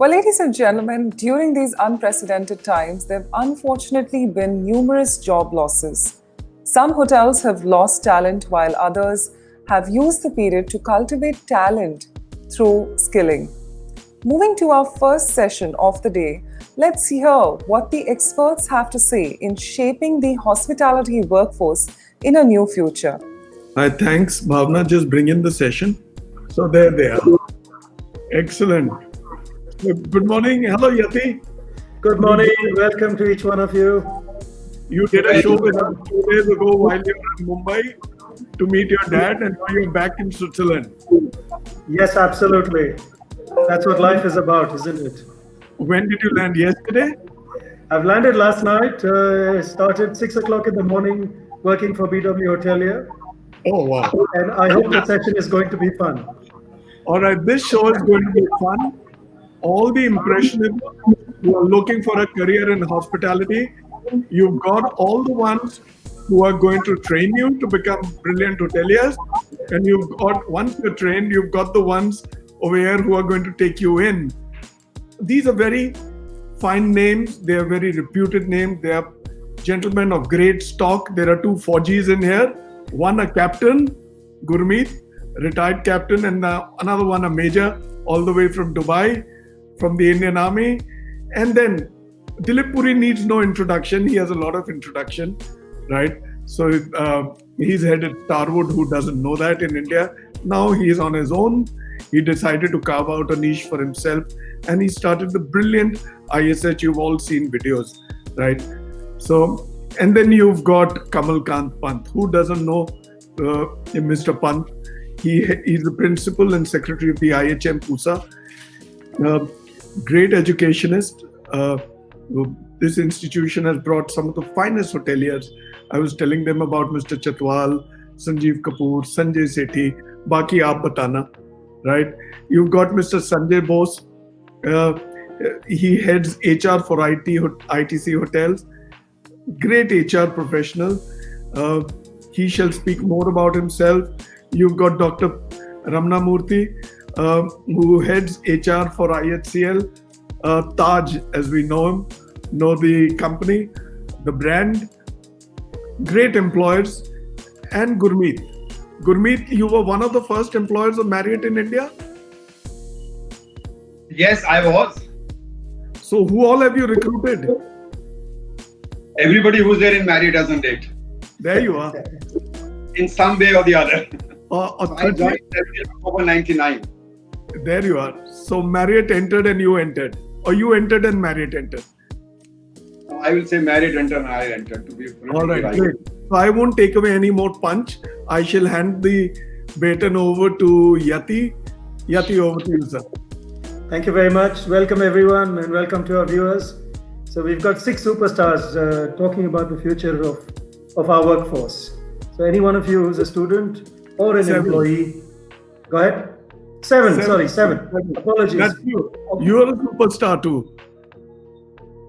Well, ladies and gentlemen, during these unprecedented times, there have unfortunately been numerous job losses. Some hotels have lost talent while others have used the period to cultivate talent through skilling. Moving to our first session of the day, let's hear what the experts have to say in shaping the hospitality workforce in a new future. Thanks, Bhavna. Just bring in the session. So there they are. Excellent. Good morning. Hello, Yati. Good morning. Welcome to each one of you. You did a show with us 2 days ago while you were in Mumbai to meet your dad, and now you're back in Switzerland. Yes, absolutely. That's what life is about, isn't it? When did you land? Yesterday? I've landed last night. Started 6 o'clock in the morning working for BW Hotelier. Oh, wow. And I hope the session is going to be fun. All right. This show is going to be fun. All the impressionists who are looking for a career in hospitality, you've got all the ones who are going to train you to become brilliant hoteliers. And you've got, once you're trained, you've got the ones over here who are going to take you in. These are very fine names. They are very reputed names. They are gentlemen of great stock. There are two Fauji's in here. One a captain, Gurmeet, retired captain, and another one a major, all the way from Dubai, from the Indian Army. And then Dilip Puri needs no introduction. He has a lot of introduction, right? So he's headed Starwood, who doesn't know that in India. Now he is on his own. He decided to carve out a niche for himself, and he started the brilliant ISH. You've all seen videos, right? So, and then you've got Kamal Kant Pant. Who doesn't know Mr. Pant? He's the principal and secretary of the IHM Pusa. Great educationist. This institution has brought some of the finest hoteliers. I was telling them about Mr. Chatwal, Sanjeev Kapoor, Sanjay Sethi, Baki aap batana, right? You've got Mr. Sanjay Bose. He heads HR for ITC hotels. Great HR professional. He shall speak more about himself. You've got Dr. Ramana Murthy, who heads HR for IHCL. Taj, as we know him, know the company, the brand. Great employers. And Gurmeet. Gurmeet, you were one of the first employers of Marriott in India? Yes, I was. So who all have you recruited? Everybody who's there in Marriott as on date, There you are. in some way or the other. I 30 joined October 99. There you are. So Marriott entered and you entered. Or you entered and Marriott entered. I will say Marriott entered and I entered to be All right, great. So I won't take away any more punch. I shall hand the baton over to Yati. Yati, over to you, sir. Thank you very much. Welcome, everyone, and welcome to our viewers. So we've got 6 superstars talking about the future of our workforce. So any one of you who's a student or an 7. employee, go ahead. 7. Sorry, 7. Apologies. That's you. You're a superstar too.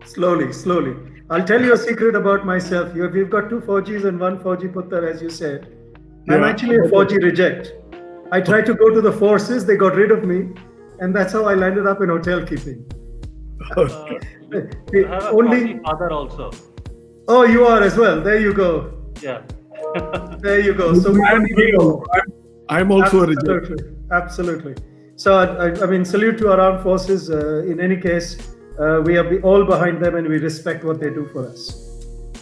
Slowly. I'll tell you a secret about myself. We've got 2 Fauji's and 1 Fauji Puttar, as you said. I'm Yeah. actually a Fauji reject. I tried to go to the forces, they got rid of me, and that's how I landed up in hotel keeping. I have a Fauji father also. Oh, you are as well. There you go. Yeah. There you go. So we I'm don't even know. I'm also a reject. Absolutely. So I mean, salute to our armed forces. In any case, we are all behind them and we respect what they do for us.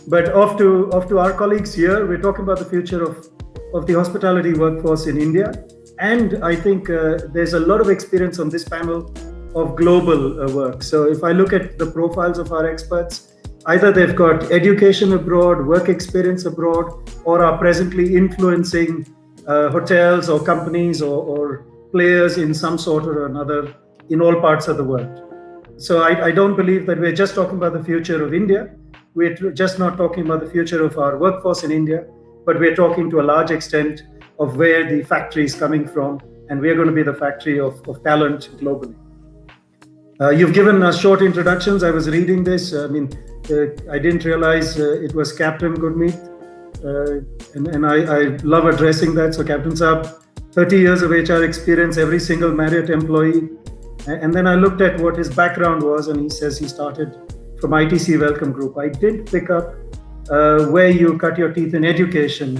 But off to our colleagues here, we're talking about the future of the hospitality workforce in India. And I think there's a lot of experience on this panel of global work. So if I look at the profiles of our experts, either they've got education abroad, work experience abroad, or are presently influencing hotels or companies or players in some sort or another in all parts of the world. So I don't believe that we're just talking about the future of India. We're just not talking about the future of our workforce in India, but we're talking to a large extent of where the factory is coming from, and we're going to be the factory of talent globally. You've given us short introductions. I was reading this. I mean, I didn't realize it was Captain Gurmeet, and I love addressing that. So Captain Saab, 30 years of HR experience, every single Marriott employee And then I looked at what his background was, and he says he started from ITC Welcome Group. I did pick up where you cut your teeth in education.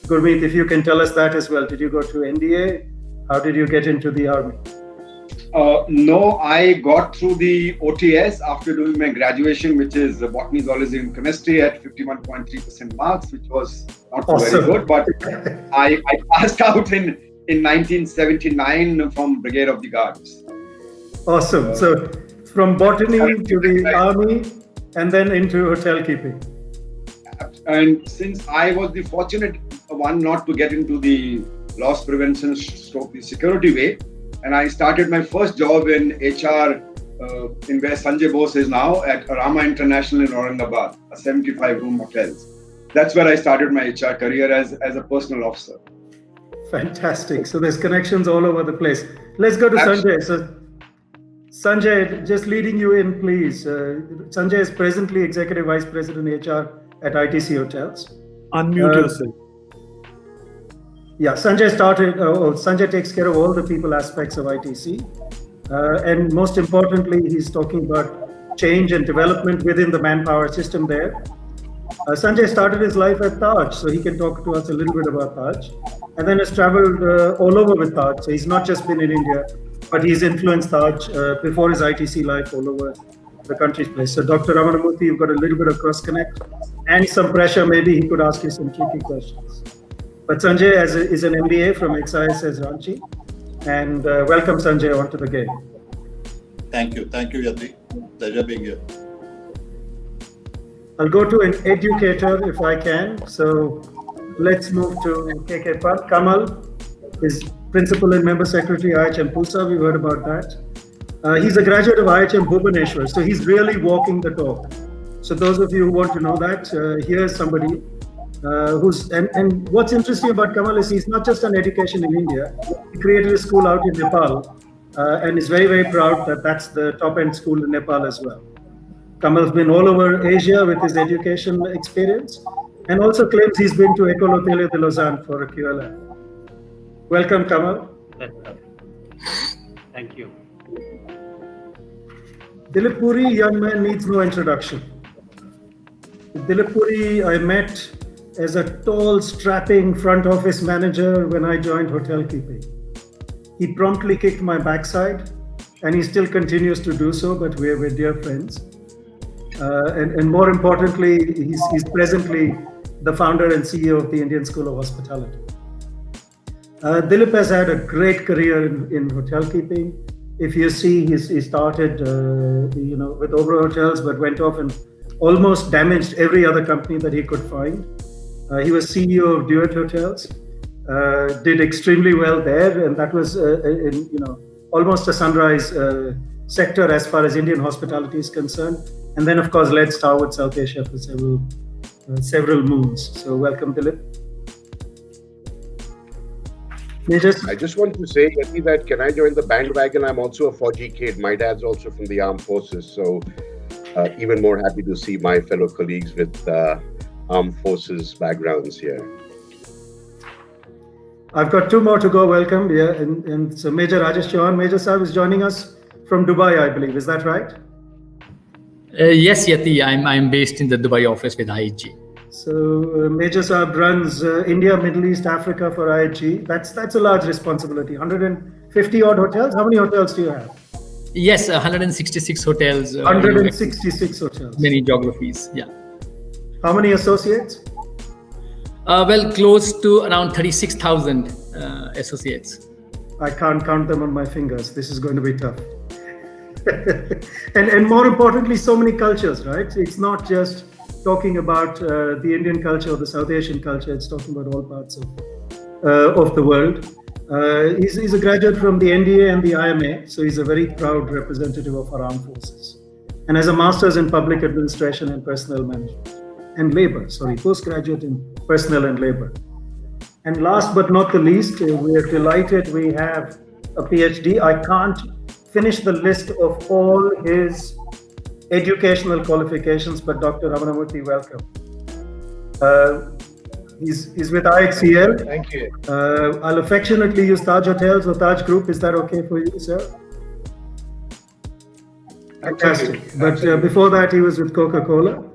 Gurmeet, if you can tell us that as well. Did you go to NDA? How did you get into the army? No, I got through the OTS after doing my graduation, which is botany, zoology, and chemistry at 51.3% marks, which was not Awesome. very good. But I passed out in 1979 from Brigade of the Guards. Awesome. So from botany to the army, and then into hotel keeping. And since I was the fortunate one not to get into the loss prevention stroke the security way, and I started my first job in HR in where Sanjay Bose is now at Rama International in Aurangabad, a 75-room hotel. That's where I started my HR career as a personal officer. Fantastic. So there's connections all over the place. Let's go to Sanjay. So Sanjay, just leading you in, please. Sanjay is presently Executive Vice President HR at ITC Hotels. Unmute yourself. Yeah, Sanjay takes care of all the people aspects of ITC. And most importantly, he's talking about change and development within the manpower system there. Sanjay started his life at Taj, so he can talk to us a little bit about Taj. And then has traveled all over with Taj. So he's not just been in India, but he's influenced Taj before his ITC life all over the country's place. So Dr. Ramanamurthy, you've got a little bit of cross connect and some pressure. Maybe he could ask you some tricky questions. But Sanjay is an MBA from XISS Ranchi. And welcome Sanjay onto the game. Thank you, Yati. Pleasure being here. I'll go to an educator if I can. So let's move to KK Pant. Kamal is Principal and Member Secretary, IHM Pusa. We heard about that. He's a graduate of IHM Bhubaneswar. So he's really walking the talk. So those of you who want to know that, here's somebody and what's interesting about Kamal is he's not just on education in India. He created a school out in Nepal and is very, very proud that that's the top end school in Nepal as well. Kamal's been all over Asia with his education experience and also claims he's been to École Hôtelière de Lausanne for a QLF. Welcome, Kamal. Thank you. Dilip Puri, young man, needs no introduction. Dilip Puri, I met as a tall, strapping front office manager when I joined hotel keeping. He promptly kicked my backside and he still continues to do so, but we're dear friends. And more importantly, he's presently the founder and CEO of the Indian School of Hospitality. Dilip has had a great career in hotel keeping. If you see, he started with Oberoi Hotels, but went off and almost damaged every other company that he could find. He was CEO of Duet Hotels, did extremely well there, and that was almost a sunrise sector as far as Indian hospitality is concerned. And then, of course, led Starwood South Asia for several moons. So, welcome, Dilip. I just want to say, Yati, that can I join the bandwagon? I'm also a 4G kid. My dad's also from the armed forces, so even more happy to see my fellow colleagues with armed forces backgrounds here. I've got two more to go. Welcome. Yeah, and so Major Rajesh Chauhan. Major Saab is joining us from Dubai, I believe. Is that right? Yes, Yati. I'm based in the Dubai office with IHG. So Major Saab runs India, Middle East, Africa for IHG. That's a large responsibility. 150 odd hotels. How many hotels do you have? Yes, 166 hotels. 166 hotels. Many geographies. Yeah. How many associates? Well, close to around 36,000 associates. I can't count them on my fingers. This is going to be tough. and more importantly, so many cultures, right? It's not just talking about the Indian culture or the South Asian culture. It's talking about all parts of the world. He's a graduate from the NDA and the IMA, so he's a very proud representative of our armed forces. And has a master's in public administration and personnel management and labor. Postgraduate in personnel and labor. And last but not the least, we're delighted we have a PhD. I can't finish the list of all his educational qualifications, but Dr. Ramanamurthy, welcome. He's with IHCL. Thank you. I'll affectionately use Taj Hotels or Taj Group. Is that okay for you, sir? Fantastic. But before that, he was with Coca-Cola.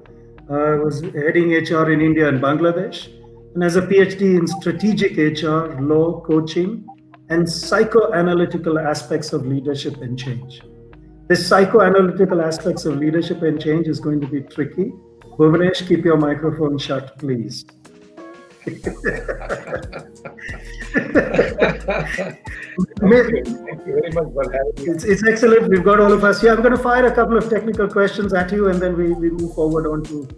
Was heading HR in India and Bangladesh, and has a PhD in strategic HR, law, coaching, and psychoanalytical aspects of leadership and change. This psychoanalytical aspects of leadership and change is going to be tricky. Bhuvanesh, keep your microphone shut, please. Thank you very much for having me. It's excellent. We've got all of us here. I'm going to fire a couple of technical questions at you, and then we move forward on to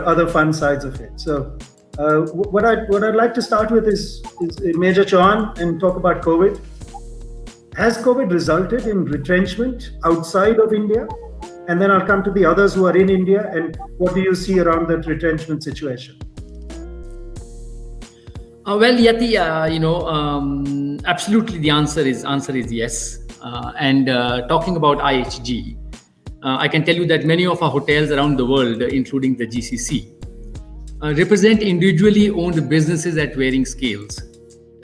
other fun sides of it. So, what I'd like to start with is Major Chauhan and talk about COVID. Has COVID resulted in retrenchment outside of India? And then I'll come to the others who are in India, and what do you see around that retrenchment situation? Well, Yati, absolutely the answer is yes. And talking about IHG, I can tell you that many of our hotels around the world, including the GCC, represent individually owned businesses at varying scales.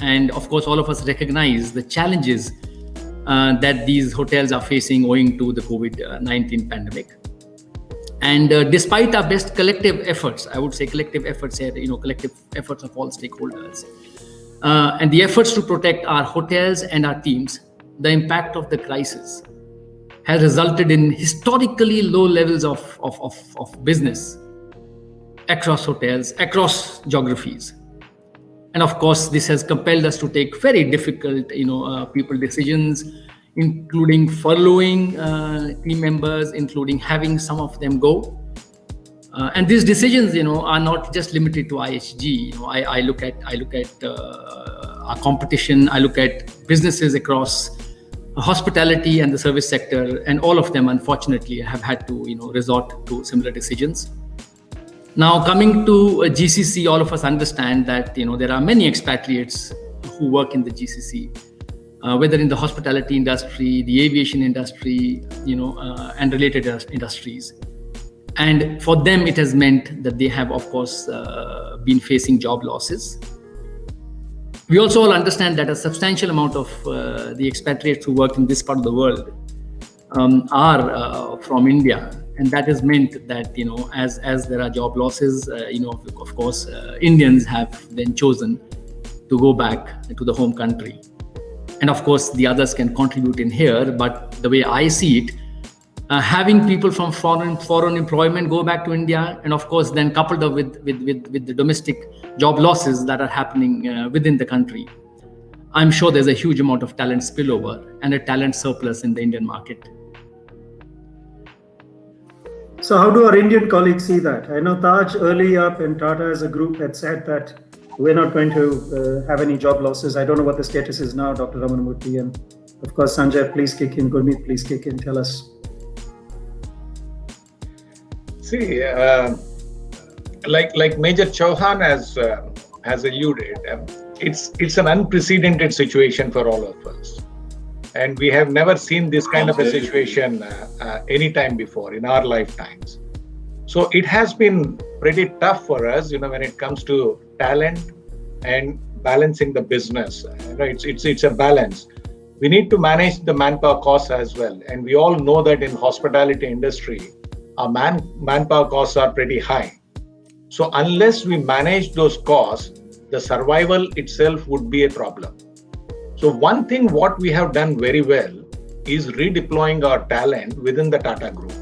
And of course, all of us recognize the challenges that these hotels are facing owing to the COVID-19 pandemic. And despite our best collective efforts, I would say collective efforts here, collective efforts of all stakeholders, and the efforts to protect our hotels and our teams, the impact of the crisis has resulted in historically low levels of business across hotels, across geographies. And of course, this has compelled us to take very difficult, people decisions, including furloughing team members, including having some of them go. And these decisions, are not just limited to IHG. I look at our competition. I look at businesses across hospitality and the service sector, and all of them, unfortunately, have had to, resort to similar decisions. Now, coming to GCC, all of us understand that, there are many expatriates who work in the GCC. Whether in the hospitality industry, the aviation industry, and related industries. And for them, it has meant that they have, of course, been facing job losses. We also all understand that a substantial amount of the expatriates who work in this part of the world are from India. And that has meant that, as there are job losses, of course, Indians have then chosen to go back to the home country. And of course, the others can contribute in here. But the way I see it, having people from foreign employment go back to India, and of course, then coupled up with the domestic job losses that are happening within the country, I'm sure there's a huge amount of talent spillover and a talent surplus in the Indian market. So how do our Indian colleagues see that? I know Taj early up and Tata as a group had said that we're not going to have any job losses. I don't know what the status is now, Dr. Ramanamurthy. And of course, Sanjay, please kick in. Gurmeet, please kick in. Tell us. See, like Major Chauhan has alluded, it's an unprecedented situation for all of us. And we have never seen this kind of a situation any time before in our lifetimes. So it has been pretty tough for us, when it comes to talent and balancing the business. It's a balance. We need to manage the manpower costs as well. And we all know that in hospitality industry, our manpower costs are pretty high. So unless we manage those costs, the survival itself would be a problem. So one thing what we have done very well is redeploying our talent within the Tata Group.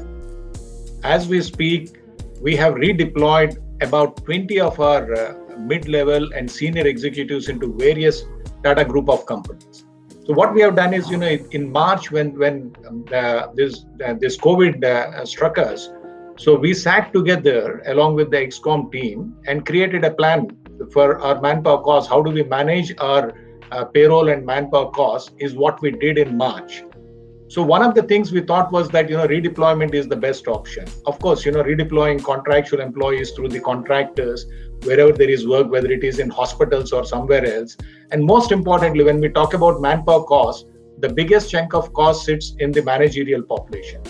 As we speak, we have redeployed about 20 of our mid-level and senior executives into various Tata Group of companies. So what we have done is, in March when this COVID struck us, so we sat together along with the ExCom team and created a plan for our manpower costs. How do we manage our payroll and manpower costs is what we did in March. So one of the things we thought was that, redeployment is the best option. Of course, redeploying contractual employees through the contractors, wherever there is work, whether it is in hospitals or somewhere else. And most importantly, when we talk about manpower costs, the biggest chunk of cost sits in the managerial population.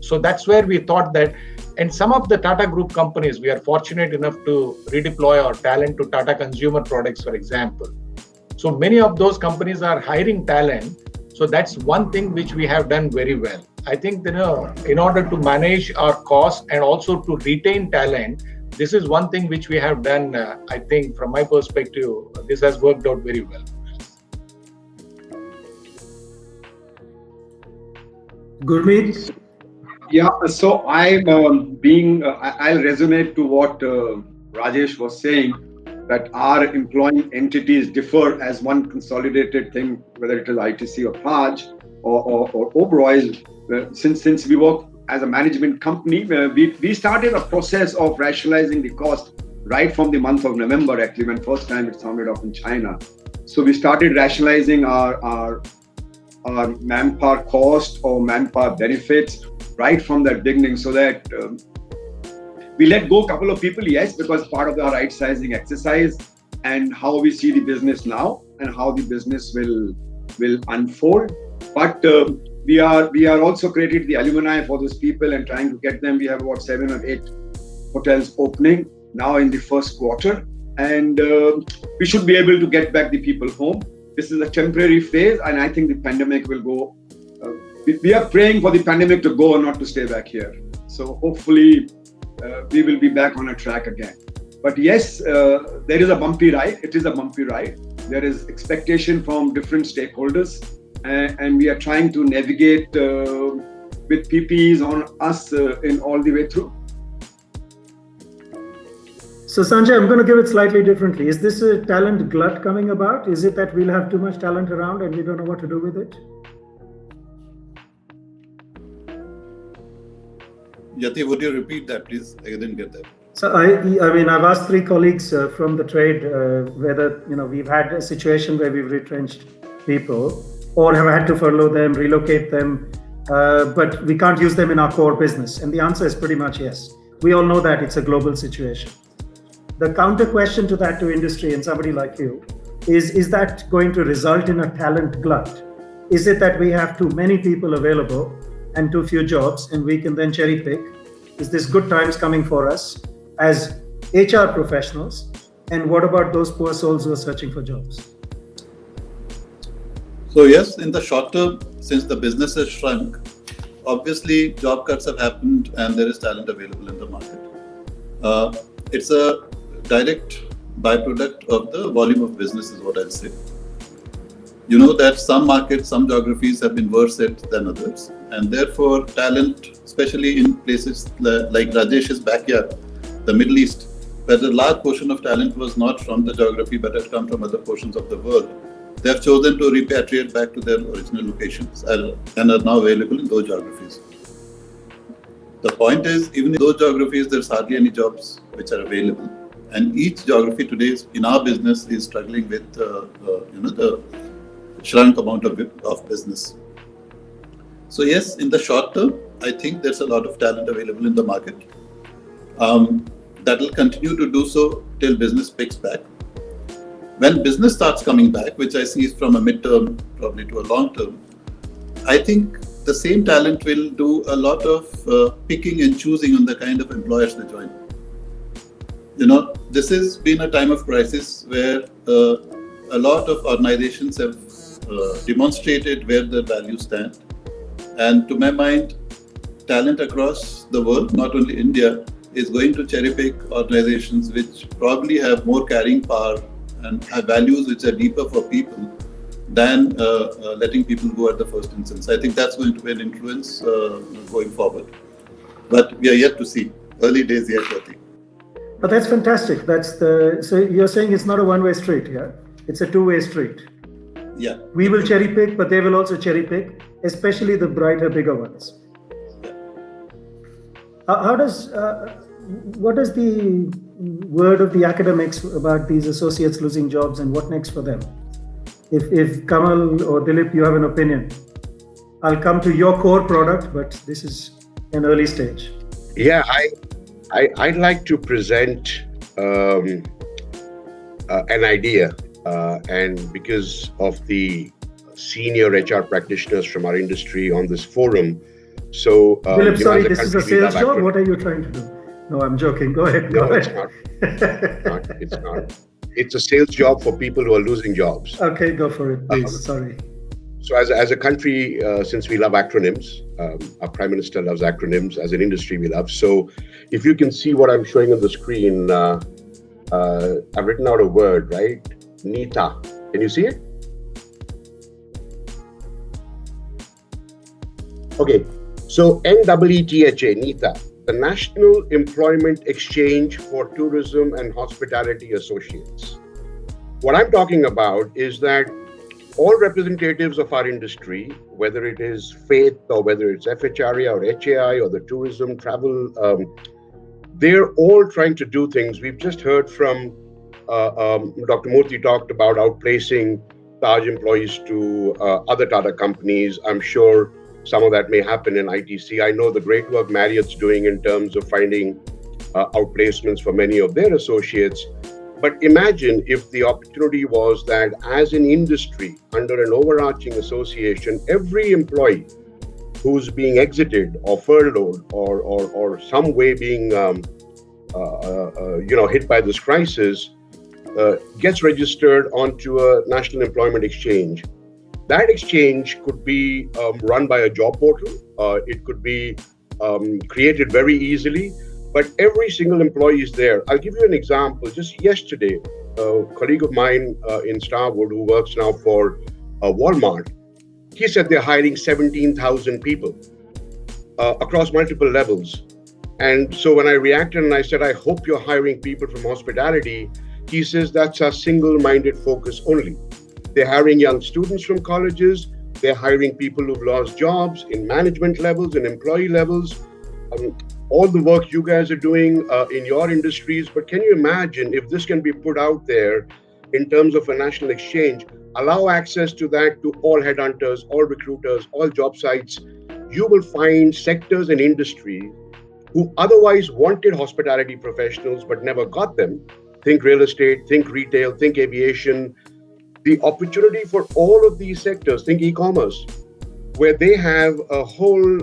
So that's where we thought that, and some of the Tata Group companies, we are fortunate enough to redeploy our talent to Tata Consumer Products, for example. So many of those companies are hiring talent. So that's one thing which we have done very well. I think, in order to manage our costs and also to retain talent, this is one thing which we have done. I think, from my perspective, this has worked out very well. Gurmeet? Yeah, so I'll resonate to what Rajesh was saying, that our employing entities differ as one consolidated thing, whether it is ITC or Praj or Oberoi. Since we work as a management company, we started a process of rationalizing the cost right from the month of November, actually, when first time it sounded off in China. So we started rationalizing our manpower cost or manpower benefits right from that beginning, so that we let go a couple of people, yes, because part of our right sizing exercise and how we see the business now and how the business will unfold. But we are also created the alumni for those people and trying to get them. We have about 7 or 8 hotels opening now in the first quarter, and we should be able to get back the people home. This is a temporary phase, and I think the pandemic will go. We are praying for the pandemic to go and not to stay back here. So hopefully we will be back on a track again. But yes, there is a bumpy ride. It is a bumpy ride. There is expectation from different stakeholders, and we are trying to navigate with PPEs on us in all the way through. So Sanjay, I'm going to give it slightly differently. Is this a talent glut coming about? Is it that we'll have too much talent around and we don't know what to do with it? Yati, would you repeat that, please? I didn't get that. So I've asked 3 colleagues from the trade whether we've had a situation where we've retrenched people or have had to furlough them, relocate them, but we can't use them in our core business. And the answer is pretty much yes. We all know that it's a global situation. The counter question to that, to industry and somebody like you, is that going to result in a talent glut? Is it that we have too many people available and too few jobs, and we can then cherry pick? Is this good times coming for us as HR professionals? And what about those poor souls who are searching for jobs? So yes, in the short term, since the business has shrunk, obviously job cuts have happened and there is talent available in the market. It's a direct byproduct of the volume of business is what I'd say. You know that some markets, some geographies have been worse hit than others, and therefore talent, especially in places like Rajesh's backyard, the Middle East, where the large portion of talent was not from the geography but had come from other portions of the world, they have chosen to repatriate back to their original locations and are now available in those geographies. The point is, even in those geographies, there's hardly any jobs which are available. And each geography today in our business is struggling with the shrunk amount of business. So yes, in the short term, I think there's a lot of talent available in the market. That will continue to do so till business picks back. When business starts coming back, which I see is from a midterm probably to a long term, I think the same talent will do a lot of picking and choosing on the kind of employers they join. This has been a time of crisis where a lot of organizations have demonstrated where their values stand. And to my mind, talent across the world, not only India, is going to cherry pick organizations which probably have more carrying power and have values which are deeper for people than letting people go at the first instance. I think that's going to be an influence going forward. But we are yet to see. Early days yet, I think. But that's fantastic. So you're saying it's not a one-way street, yeah? It's a two-way street. Yeah. We will cherry pick, but they will also cherry pick, especially the brighter, bigger ones. What is the word of the academics about these associates losing jobs and what next for them? If Kamal or Dilip, you have an opinion, I'll come to your core product, but this is an early stage. Yeah, I'd like to present an idea, and because of the senior HR practitioners from our industry on this forum, so Dilip, sorry, this is a sales job. What are you trying to do? No, I'm joking. Go ahead. Go ahead. It's not. It's a sales job for people who are losing jobs. Okay, go for it, please. Sorry. So as a country, since we love acronyms, our Prime Minister loves acronyms. As an industry, we love. So if you can see what I'm showing on the screen, I've written out a word, right? NEETA. Can you see it? Okay. So NEETA, NEETA, the National Employment Exchange for Tourism and Hospitality Associates. What I'm talking about is that all representatives of our industry, whether it is Faith or whether it's FHRA or HAI or the tourism, travel, they're all trying to do things. We've just heard from Dr. Murthy talked about outplacing Taj employees to other Tata companies. I'm sure some of that may happen in ITC. I know the great work Marriott's doing in terms of finding outplacements for many of their associates. But imagine if the opportunity was that as an industry, under an overarching association, every employee who's being exited or furloughed or some way being hit by this crisis gets registered onto a national employment exchange. That exchange could be run by a job portal. It could be created very easily. But every single employee is there. I'll give you an example. Just yesterday, a colleague of mine in Starwood who works now for Walmart, he said they're hiring 17,000 people across multiple levels. And so when I reacted and I said, I hope you're hiring people from hospitality, he says that's a single-minded focus only. They're hiring young students from colleges. They're hiring people who've lost jobs in management levels and employee levels. All the work you guys are doing in your industries, but can you imagine if this can be put out there in terms of a national exchange, allow access to that to all headhunters, all recruiters, all job sites? You will find sectors and industry who otherwise wanted hospitality professionals but never got them. Think real estate, think retail, think aviation. The opportunity for all of these sectors, think e-commerce, where they have a whole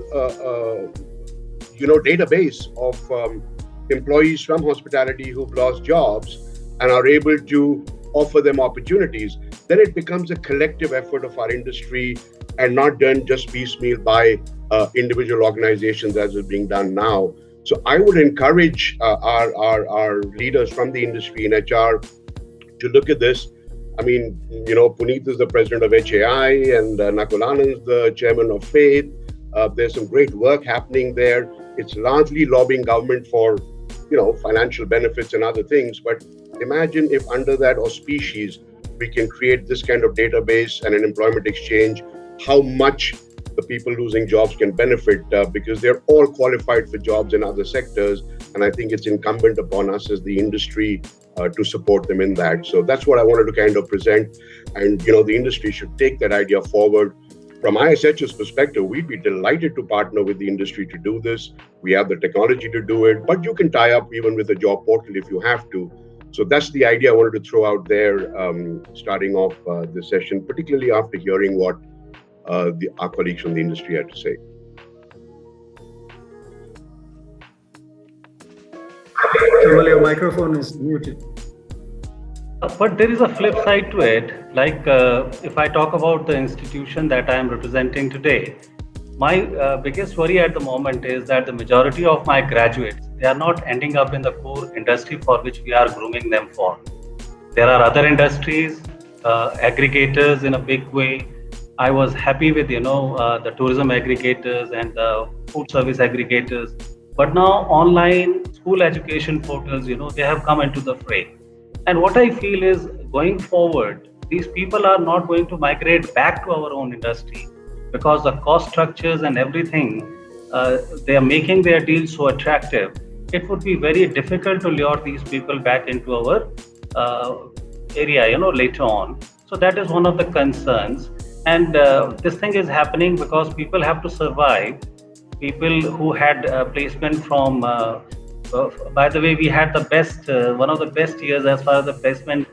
database of employees from hospitality who've lost jobs and are able to offer them opportunities, then it becomes a collective effort of our industry and not done just piecemeal by individual organizations as is being done now. So I would encourage our leaders from the industry in HR to look at this. I mean, Puneet is the president of HAI and Nakul Anand is the chairman of Faith. There's some great work happening there. It's largely lobbying government for, financial benefits and other things. But imagine if under that auspices, we can create this kind of database and an employment exchange, how much the people losing jobs can benefit because they're all qualified for jobs in other sectors. And I think it's incumbent upon us as the industry to support them in that. So that's what I wanted to kind of present. And, the industry should take that idea forward. From ISH's perspective, we'd be delighted to partner with the industry to do this. We have the technology to do it, but you can tie up even with a job portal if you have to. So that's the idea I wanted to throw out there, starting off this session, particularly after hearing what our colleagues from the industry had to say. Kamal, your microphone is muted. But there is a flip side to it. Like if I talk about the institution that I am representing today, my biggest worry at the moment is that the majority of my graduates, they are not ending up in the core industry for which we are grooming them for. There are other industries, aggregators in a big way. I was happy with, the tourism aggregators and the food service aggregators. But now online school education portals, they have come into the fray. And what I feel is going forward, these people are not going to migrate back to our own industry because the cost structures and everything, they are making their deals so attractive. It would be very difficult to lure these people back into our area, later on. So that is one of the concerns. And this thing is happening because people have to survive. People who had placement from by the way, we had the best, one of the best years as far as the placement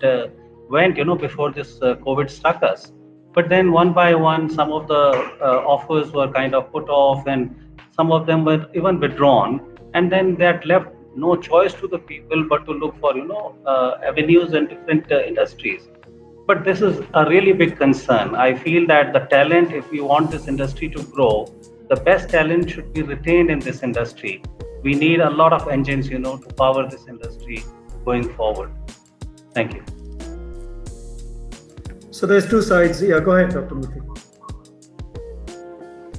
went, before this COVID struck us. But then one by one, some of the offers were kind of put off and some of them were even withdrawn. And then that left no choice to the people but to look for, avenues in different industries. But this is a really big concern. I feel that the talent, if we want this industry to grow, the best talent should be retained in this industry. We need a lot of engines, to power this industry going forward. Thank you. So there's two sides. Yeah, go ahead, Dr. Murthy.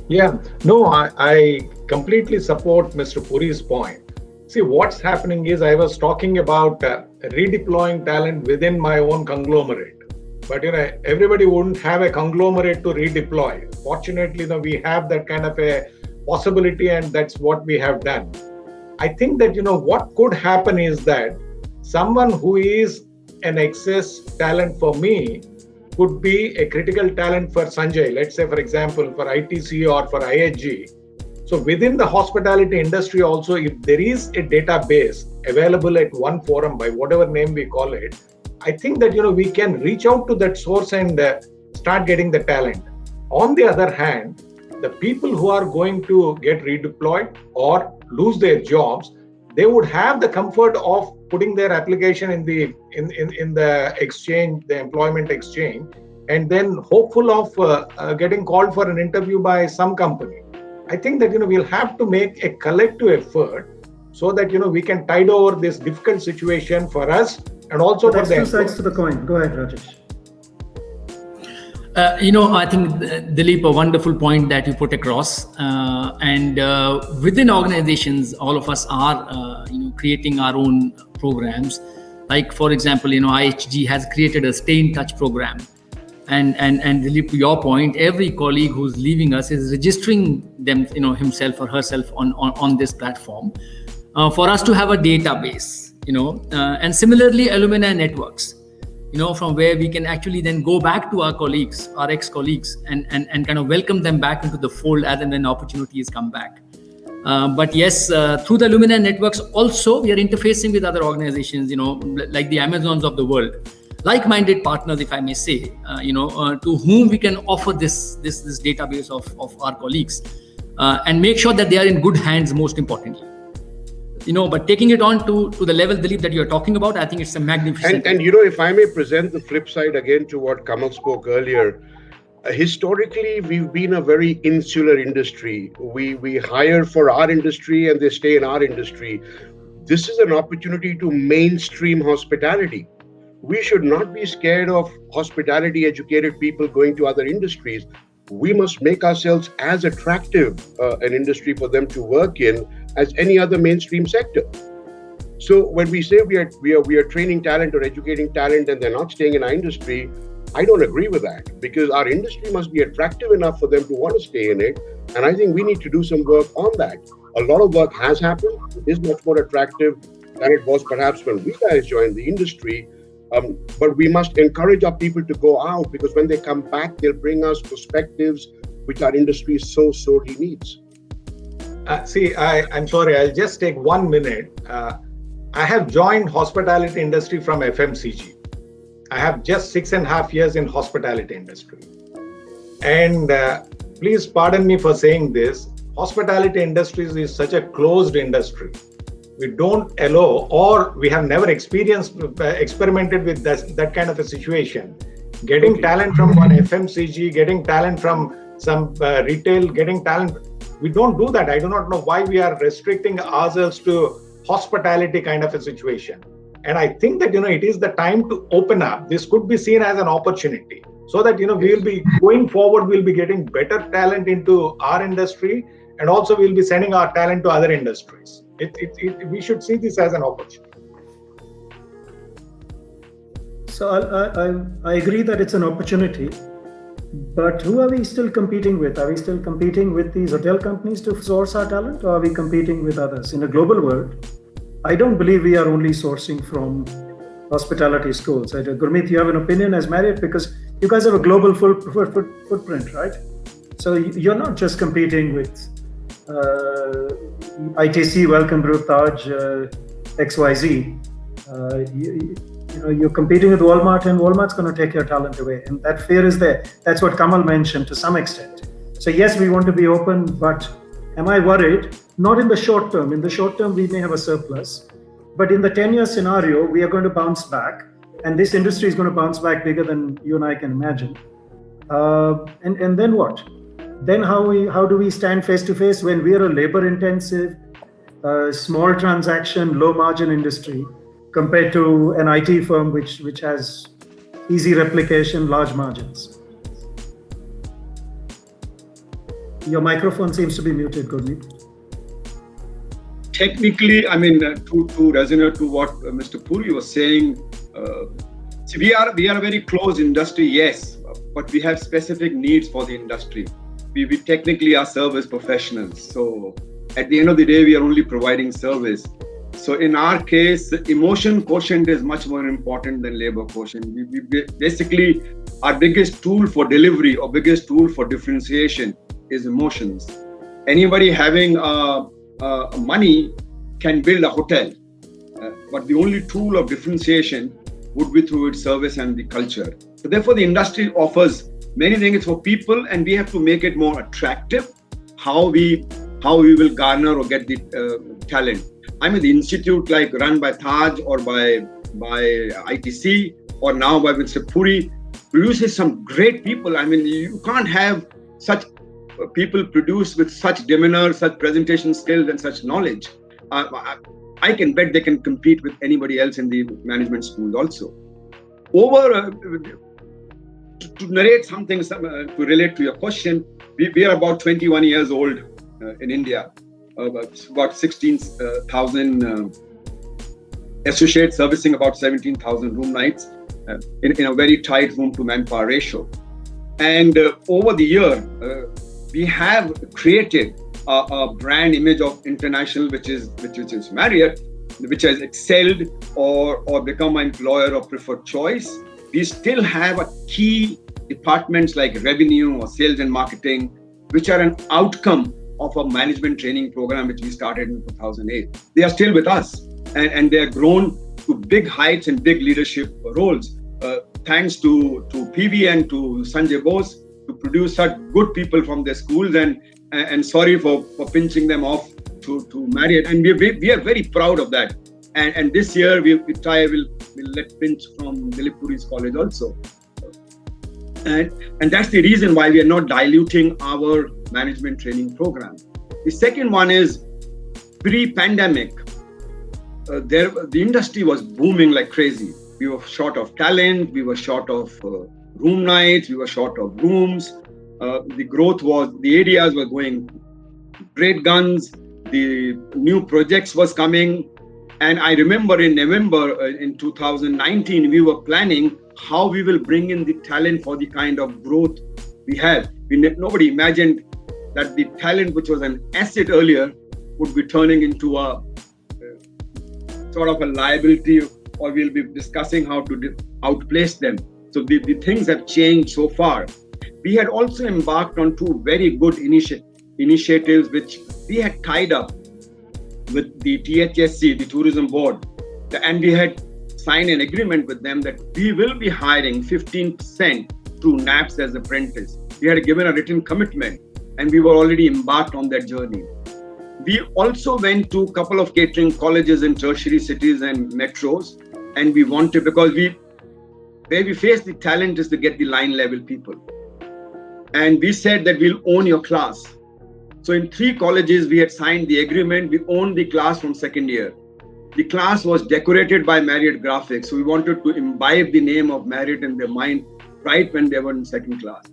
Yeah, no, I completely support Mr. Puri's point. See, what's happening is I was talking about redeploying talent within my own conglomerate. But everybody wouldn't have a conglomerate to redeploy. Fortunately, we have that kind of a possibility, and that's what we have done. I think that what could happen is that someone who is an excess talent for me could be a critical talent for Sanjay. Let's say, for example, for ITC or for IHG. So within the hospitality industry also, if there is a database available at one forum, by whatever name we call it, I think that we can reach out to that source and start getting the talent. On the other hand, the people who are going to get redeployed or lose their jobs, they would have the comfort of putting their application in the exchange, the employment exchange, and then hopeful of getting called for an interview by some company. I think that we'll have to make a collective effort so that we can tide over this difficult situation for us and also for them. Two sides to the coin. Go ahead, Rajesh. I think, Dilip, a wonderful point that you put across. And within organizations, all of us are, creating our own programs. Like, for example, IHG has created a Stay in Touch program. And Dilip, to your point, every colleague who's leaving us is registering them, himself or herself on this platform for us to have a database, and similarly, alumni networks. From where we can actually then go back to our colleagues, our ex-colleagues, and kind of welcome them back into the fold as and when opportunities come back. But yes, through the alumni networks, also we are interfacing with other organizations, like the Amazons of the world, like-minded partners, if I may say, to whom we can offer this database of our colleagues, and make sure that they are in good hands, most importantly. But taking it on to the level, Dilip, that you're talking about, I think it's a magnificent. And if I may present the flip side again to what Kamal spoke earlier, historically, we've been a very insular industry. We hire for our industry and they stay in our industry. This is an opportunity to mainstream hospitality. We should not be scared of hospitality educated people going to other industries. We must make ourselves as attractive an industry for them to work in as any other mainstream sector. So when we say we are training talent or educating talent and they're not staying in our industry, I don't agree with that, because our industry must be attractive enough for them to want to stay in it. And I think we need to do some work on that. A lot of work has happened. It is much more attractive than it was perhaps when we guys joined the industry. But we must encourage our people to go out, because when they come back, they'll bring us perspectives which our industry so sorely needs. I'm sorry, I'll just take 1 minute. I have joined hospitality industry from FMCG. I have just 6.5 years in hospitality industry. And please pardon me for saying this, hospitality industries is such a closed industry. We don't allow, or we have never experimented with that kind of a situation. Getting talent from one FMCG, getting talent from some retail, getting talent, we don't do that. I do not know why we are restricting ourselves to hospitality kind of a situation. And I think that, it is the time to open up. This could be seen as an opportunity so that, we will be going forward, we'll be getting better talent into our industry, and also we'll be sending our talent to other industries. We should see this as an opportunity. So I agree that it's an opportunity, but who are we still competing with? Are we still competing with these hotel companies to source our talent, or are we competing with others? In a global world, I don't believe we are only sourcing from hospitality schools. Gurmeet, you have an opinion as Marriott, because you guys have a global footprint, right? So you're not just competing with ITC, Welcome Group, Taj, XYZ. You're competing with Walmart, and Walmart's going to take your talent away. And that fear is there. That's what Kamal mentioned to some extent. So yes, we want to be open, but am I worried? Not in the short term. In the short term, we may have a surplus. But in the 10-year scenario, we are going to bounce back. and this industry is going to bounce back bigger than you and I can imagine. And then what? Then how do we stand face to face when we are a labor-intensive, small transaction, low-margin industry compared to an IT firm which has easy replication, large margins? Your microphone seems to be muted, Gurmeet. Technically, I mean, to resonate to what Mr. Puri was saying, see, we are a very close industry, yes, but we have specific needs for the industry. We technically are service professionals. So at the end of the day, we are only providing service. So in our case, the emotion quotient is much more important than labor quotient. We basically, our biggest tool for delivery or biggest tool for differentiation is emotions. Anybody having money can build a hotel, but the only tool of differentiation would be through its service and the culture. So therefore, the industry offers many things for people, and we have to make it more attractive. How we will garner or get the talent. I mean, the institute like run by Taj or by ITC or now by Mr. Puri produces some great people. I mean, you can't have such people produce with such demeanor, such presentation skills, and such knowledge. I can bet they can compete with anybody else in the management schools also. To narrate something, to relate to your question, we are about 21 years old in India. About 16,000 associates servicing about 17,000 room nights in a very tight room to manpower ratio. And over the year, we have created a brand image of international, which is Marriott, which has excelled or become an employer of preferred choice. We still have a key departments like revenue or sales and marketing, which are an outcome of a management training program which we started in 2008. They are still with us, and they have grown to big heights and big leadership roles, thanks to PV and to Sanjay Bose to produce such good people from their schools, and sorry for pinching them off to Marriott, and we are very proud of that. And this year we'll let pinch from Dilip Puri's college also. And that's the reason why we are not diluting our management training program. The second one is pre-pandemic, the industry was booming like crazy. We were short of talent, we were short of room nights, we were short of rooms. The areas were going great guns, the new projects was coming. And I remember in November in 2019, we were planning how we will bring in the talent for the kind of growth we have. Nobody imagined that the talent which was an asset earlier would be turning into a sort of a liability, or we'll be discussing how to outplace them. So the things have changed so far. We had also embarked on two very good initiatives which we had tied up with the THSC, the Tourism Board, and we had signed an agreement with them that we will be hiring 15% through NAPS as apprentice. We had given a written commitment, and we were already embarked on that journey. We also went to a couple of catering colleges in tertiary cities and metros, and we wanted, because where we face the talent is to get the line level people. And we said that we'll own your class. So in 3 colleges, we had signed the agreement. We owned the class from second year. The class was decorated by Marriott Graphics. So we wanted to imbibe the name of Marriott in their mind right when they were in second class.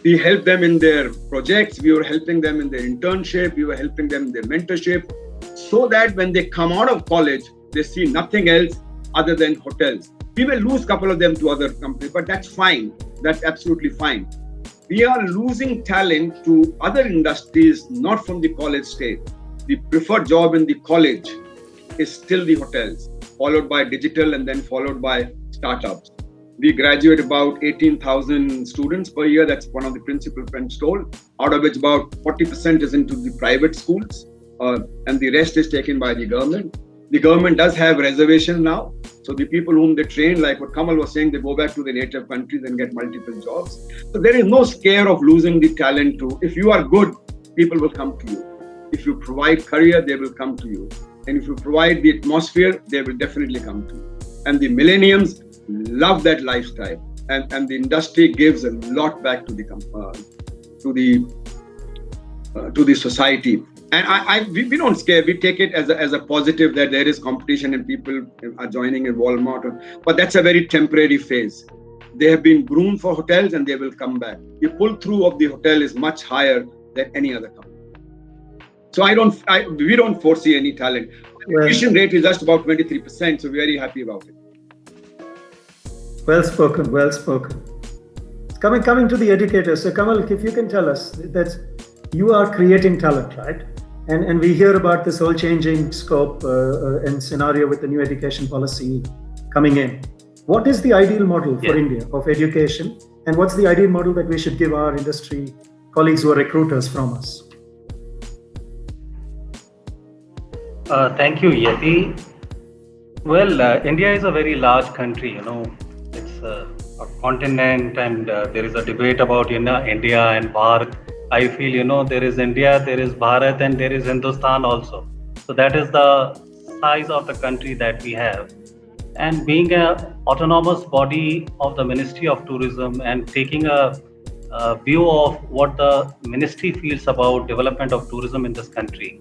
We helped them in their projects. We were helping them in their internship. We were helping them in their mentorship, so that when they come out of college, they see nothing else other than hotels. We will lose a couple of them to other companies, but that's fine. That's absolutely fine. We are losing talent to other industries, not from the college state. The preferred job in the college is still the hotels, followed by digital, and then followed by startups. We graduate about 18,000 students per year. That's one of the principal friends told, out of which about 40% is into the private schools, and the rest is taken by the government. The government does have reservations now. So the people whom they train, like what Kamal was saying, they go back to their native countries and get multiple jobs. So there is no scare of losing the talent to. If you are good, people will come to you. If you provide career, they will come to you. And if you provide the atmosphere, they will definitely come to you. And the millenniums, love that lifestyle, and the industry gives a lot back to the society. And we don't scare. We take it as a positive that there is competition and people are joining in Walmart. But that's a very temporary phase. They have been groomed for hotels and they will come back. The pull through of the hotel is much higher than any other company. So we don't foresee any talent. Attrition rate is just about 23%. So we're very happy about it. Well spoken, well spoken. Coming to the educators. So Kamal, if you can tell us that you are creating talent, right? And we hear about this whole changing scope and scenario with the new education policy coming in. What is the ideal model for India of education? And what's the ideal model that we should give our industry colleagues who are recruiters from us? Thank you, Yeti. Well, India is a very large country, it's a continent, and there is a debate about India and Bharat. I feel, there is India, there is Bharat, and there is Hindustan also. So that is the size of the country that we have. And being an autonomous body of the Ministry of Tourism and taking a view of what the ministry feels about development of tourism in this country,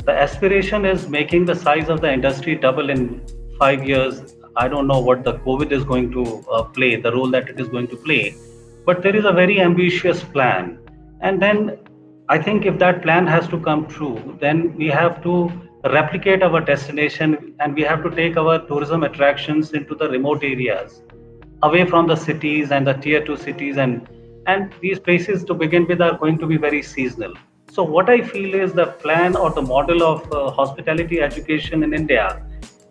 the aspiration is making the size of the industry double in 5 years. I don't know what the COVID is going to play, the role that it is going to play, but there is a very ambitious plan. And then I think if that plan has to come true, then we have to replicate our destination and we have to take our tourism attractions into the remote areas, away from the cities and the tier 2 cities, and these places to begin with are going to be very seasonal. So what I feel is the plan or the model of hospitality education in India,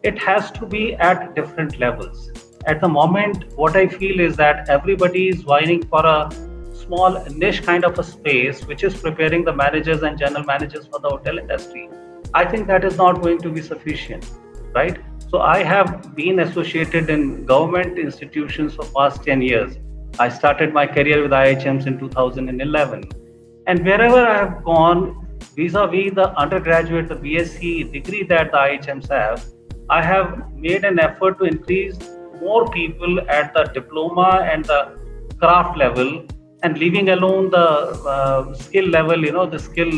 it has to be at different levels. At the moment, what I feel is that everybody is vying for a small niche kind of a space, which is preparing the managers and general managers for the hotel industry. I think that is not going to be sufficient, right? So I have been associated in government institutions for past 10 years. I started my career with IHMs in 2011. And wherever I have gone, vis-a-vis the undergraduate, the BSc degree that the IHMs have, I have made an effort to increase more people at the diploma and the craft level, and leaving alone the skill level, the skill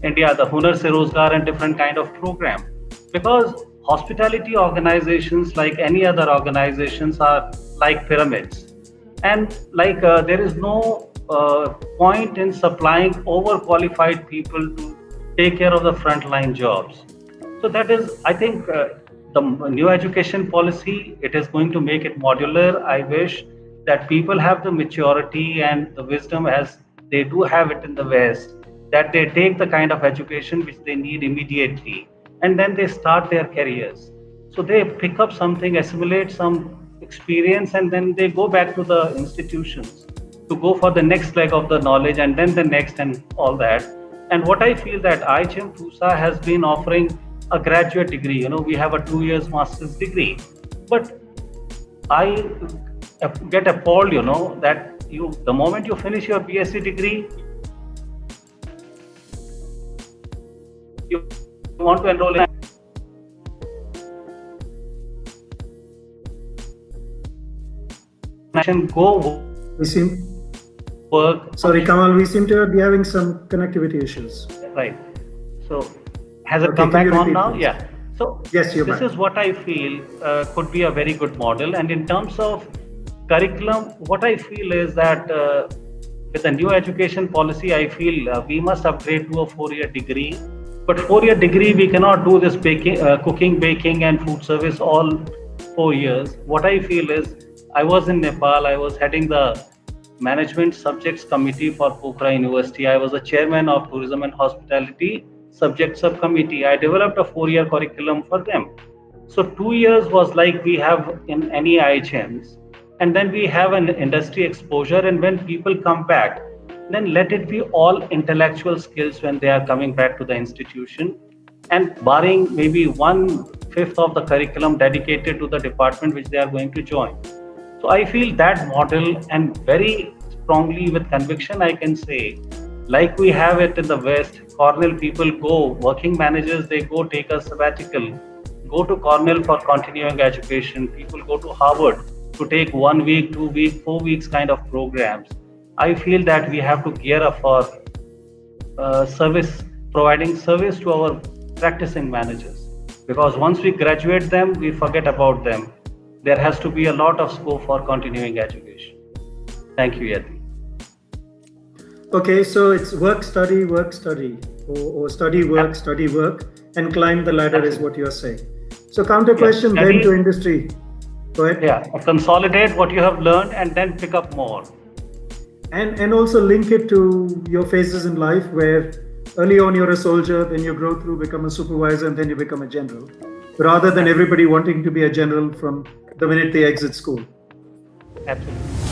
India, the Hunar Se Rozgar and different kind of program. Because hospitality organizations, like any other organizations, are like pyramids. And there is no point in supplying overqualified people to take care of the frontline jobs. So that is, I think, the new education policy, it is going to make it modular. I wish that people have the maturity and the wisdom, as they do have it in the West, that they take the kind of education which they need immediately, and then they start their careers. So they pick up something, assimilate some experience, and then they go back to the institutions to go for the next leg of the knowledge, and then the next, and all that. And what I feel that IHM Pusa has been offering a graduate degree. We have a 2 years master's degree, but I get appalled, that the moment you finish your BSc degree, you want to enroll in go work. Sorry, Kamal, we seem to be having some connectivity issues. Right. So has it come back on now? Please? Yeah. So yes, you're this back. is what I feel could be a very good model. And in terms of curriculum, what I feel is that with the new education policy, I feel we must upgrade to a 4-year degree. But 4-year degree, we cannot do this cooking, baking, and food service all 4 years. What I feel is, I was in Nepal. I was heading the Management Subjects Committee for Pokhara University. I was the chairman of Tourism and Hospitality Subject Subcommittee. I developed a 4-year curriculum for them. So 2 years was like we have in any IHMs. And then we have an industry exposure. And when people come back, then let it be all intellectual skills when they are coming back to the institution, and barring maybe 1/5 of the curriculum dedicated to the department which they are going to join. So I feel that model, and very strongly with conviction I can say, like we have it in the West, Cornell people go, working managers, they go take a sabbatical, go to Cornell for continuing education. People go to Harvard to take 1 week, 2 week, 4 weeks kind of programs. I feel that we have to gear up for providing service to our practicing managers. Because once we graduate them, we forget about them. There has to be a lot of scope for continuing education. Thank you, Yati. Okay, so it's work, study, or study, work, and climb the ladder is what you're saying. So counter question then to industry. Go ahead. Yeah, consolidate what you have learned and then pick up more. And also link it to your phases in life where early on you're a soldier, then you grow through, become a supervisor, and then you become a general. Rather than everybody wanting to be a general from the minute they exit school. Absolutely.